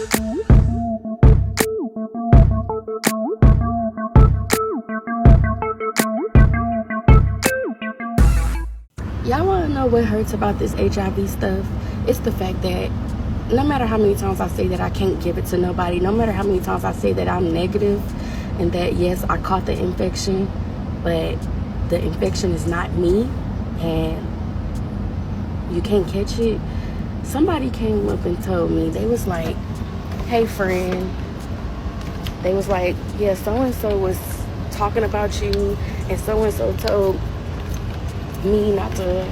Y'all want to know what hurts about this HIV stuff? It's the fact that no matter how many times I say that I can't give it to nobody, no matter how many times I say that I'm negative and that, yes, I caught the infection, but the infection is not me and you can't catch it. Somebody came up and told me, they was like, hey, friend, they was like, yeah, so-and-so was talking about you and so-and-so told me not to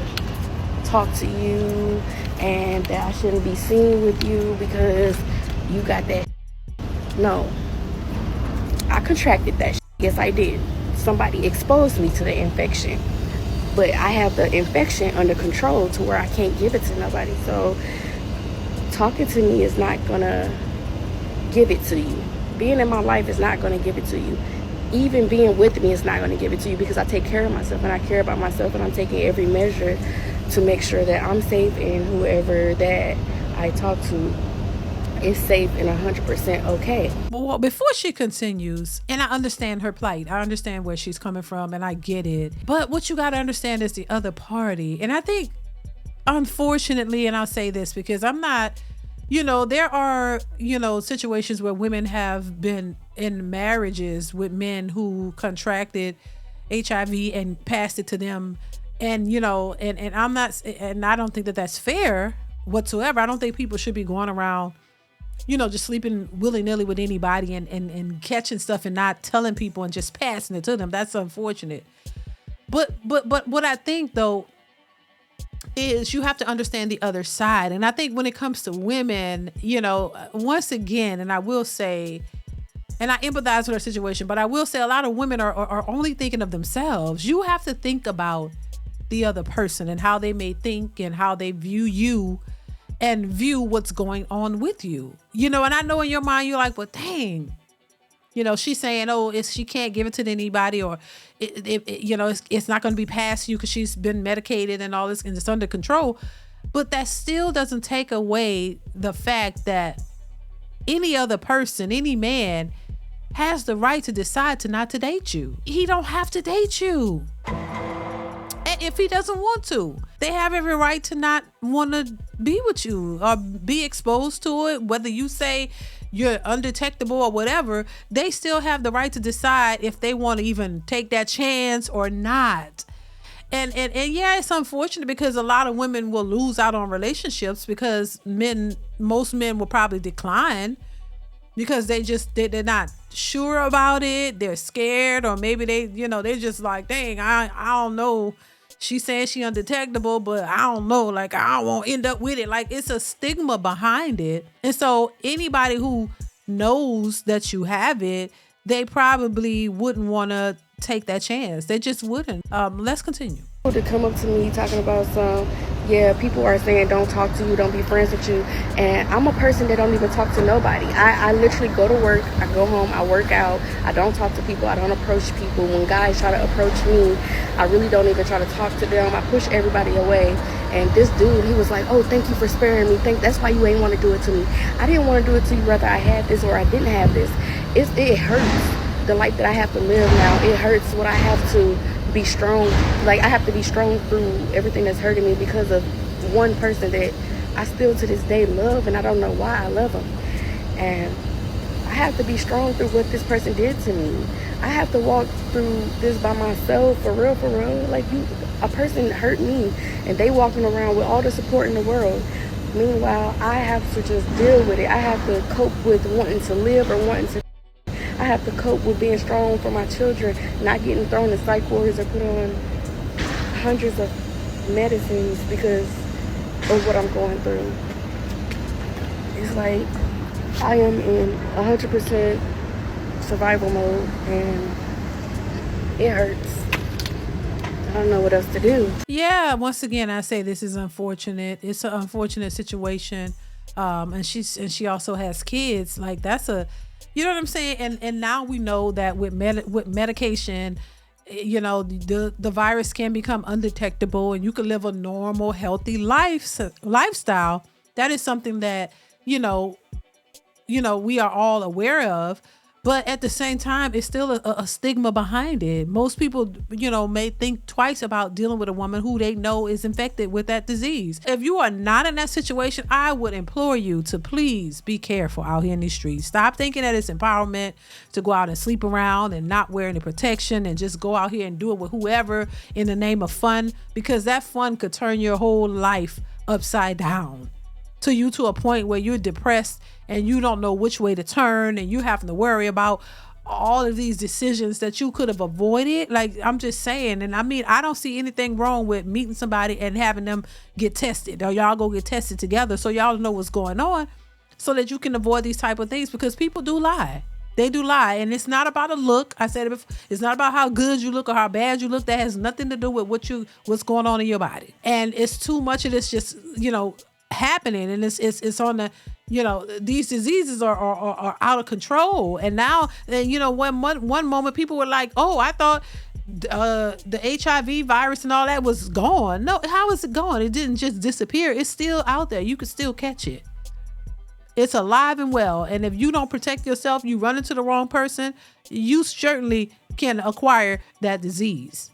talk to you and that I shouldn't be seen with you because you got that. No, I contracted that. Yes, I did. Somebody exposed me to the infection, but I have the infection under control to where I can't give it to nobody. So talking to me is not gonna give it to you. Being in my life is not gonna give it to you. Even being with me is not going to give it to you, because I take care of myself and I care about myself, and I'm taking every measure to make sure that I'm safe and whoever that I talk to is safe and 100% okay. Well, before she continues, and I understand her plight, I understand where she's coming from and I get it, but what you got to understand is the other party. And I think, unfortunately, and I'll say this because I'm not, there are, situations where women have been in marriages with men who contracted HIV and passed it to them. And, and I'm not, and I don't think that that's fair whatsoever. I don't think people should be going around, just sleeping willy-nilly with anybody and catching stuff and not telling people and just passing it to them. That's unfortunate. But what I think though, is you have to understand the other side. And I think when it comes to women, once again, and I will say, and I empathize with her situation, but I will say a lot of women are only thinking of themselves. You have to think about the other person and how they may think and how they view you and view what's going on with you. And I know in your mind, you're like, well, dang, she's saying, oh, she can't give it to anybody, or it's not going to be past you because she's been medicated and all this and it's under control. But that still doesn't take away the fact that any other person, any man, has the right to decide not to date you. He don't have to date you. And if he doesn't want to, they have every right to not want to be with you or be exposed to it. Whether you say you're undetectable or whatever, they still have the right to decide if they want to even take that chance or not. And yeah, it's unfortunate because a lot of women will lose out on relationships because most men will probably decline because they're not sure about it. They're scared, or maybe they're just like, dang, I don't know. She's saying she undetectable, but I don't know. Like, I won't end up with it. Like, it's a stigma behind it. And so anybody who knows that you have it, they probably wouldn't want to take that chance. They just wouldn't. Let's continue. To come up to me talking about people are saying don't talk to you, don't be friends with you, and I'm a person that don't even talk to nobody. I literally go to work, I go home, I work out, I don't talk to people, I don't approach people. When guys try to approach me, I really don't even try to talk to them. I push everybody away. And this dude, he was like, oh, thank you for sparing me, that's why you ain't want to do it to me. I didn't want to do it to you whether I had this or I didn't have this. It hurts, the life that I have to live now. It hurts what I have to be strong. Like, I have to be strong through everything that's hurting me because of one person that I still to this day love, and I don't know why I love him. And I have to be strong through what this person did to me. I have to walk through this by myself, for real. Like, a person hurt me and they walking around with all the support in the world. Meanwhile, I have to just deal with it. I have to cope with wanting to live or wanting to. I have to cope with being strong for my children, not getting thrown in psych wards or put on hundreds of medicines because of what I'm going through. It's like I am in 100% survival mode, and it hurts. I don't know what else to do. Yeah, once again, I say this is unfortunate. It's an unfortunate situation. And she also has kids. Like, that's you know what I'm saying? And now we know that with medication, the virus can become undetectable and you can live a normal, healthy lifestyle. That is something that, we are all aware of. But at the same time, it's still a stigma behind it. Most people, may think twice about dealing with a woman who they know is infected with that disease. If you are not in that situation, I would implore you to please be careful out here in these streets. Stop thinking that it's empowerment to go out and sleep around and not wear any protection and just go out here and do it with whoever in the name of fun, because that fun could turn your whole life upside down to a point where you're depressed and you don't know which way to turn, and you having to worry about all of these decisions that you could have avoided. Like, I'm just saying, and I mean, I don't see anything wrong with meeting somebody and having them get tested, or y'all go get tested together so y'all know what's going on, so that you can avoid these type of things, because people do lie. They do lie, and it's not about a look. I said it before. It's not about how good you look or how bad you look. That has nothing to do with what's going on in your body. And it's too much of this just, happening, and it's on the, these diseases are out of control. And now, one moment people were like, oh, I thought the HIV virus and all that was gone. No, how is it gone? It didn't just disappear. It's still out there. You could still catch it. It's alive and well. And if you don't protect yourself, you run into the wrong person, you certainly can acquire that disease,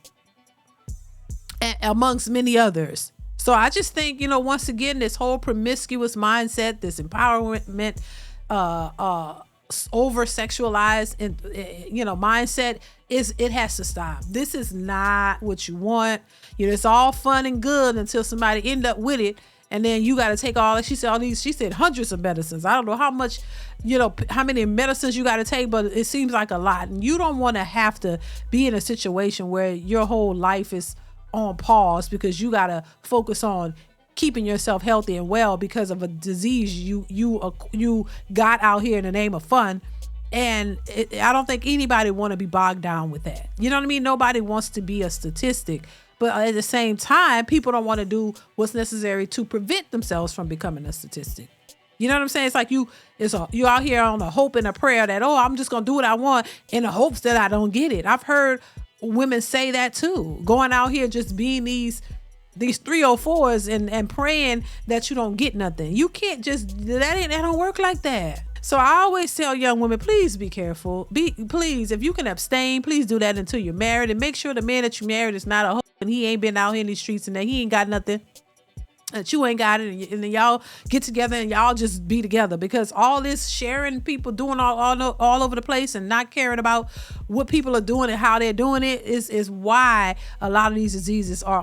amongst many others. So I just think, once again, this whole promiscuous mindset, this empowerment, over sexualized, and mindset, it has to stop. This is not what you want. It's all fun and good until somebody end up with it, and then you got to take all. She said hundreds of medicines. I don't know how much, how many medicines you got to take, but it seems like a lot. And you don't want to have to be in a situation where your whole life is on pause because you got to focus on keeping yourself healthy and well because of a disease you got out here in the name of fun. And I don't think anybody want to be bogged down with that. You know what I mean? Nobody wants to be a statistic, but at the same time, people don't want to do what's necessary to prevent themselves from becoming a statistic. You know what I'm saying? It's like you out here on a hope and a prayer that, oh, I'm just going to do what I want in the hopes that I don't get it. I've heard women say that too, going out here just being these 304s and praying that you don't get nothing. You can't just, that don't work like that. So I always tell young women, please be careful. Please, if you can abstain, please do that until you're married, and make sure the man that you married is not a hoe and he ain't been out here in these streets and that he ain't got nothing, that you ain't got it, and then y'all get together and y'all just be together, because all this sharing, people doing all over the place and not caring about what people are doing and how they're doing it is why a lot of these diseases are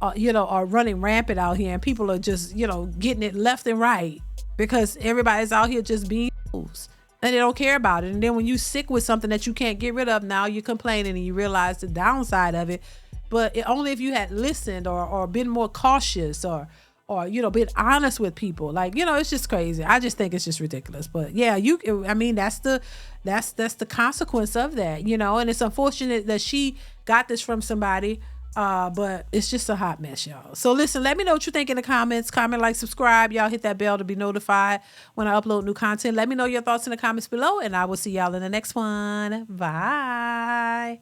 are running rampant out here, and people are just getting it left and right because everybody's out here just being fools and they don't care about it. And then when you sick with something that you can't get rid of, now you're complaining and you realize the downside of it. But only if you had listened or been more cautious or been honest with people. Like, it's just crazy. I just think it's just ridiculous. But yeah, that's the consequence of that, and it's unfortunate that she got this from somebody. But it's just a hot mess, y'all. So listen, let me know what you think in the comments. Comment, like, subscribe. Y'all hit that bell to be notified when I upload new content. Let me know your thoughts in the comments below, and I will see y'all in the next one. Bye.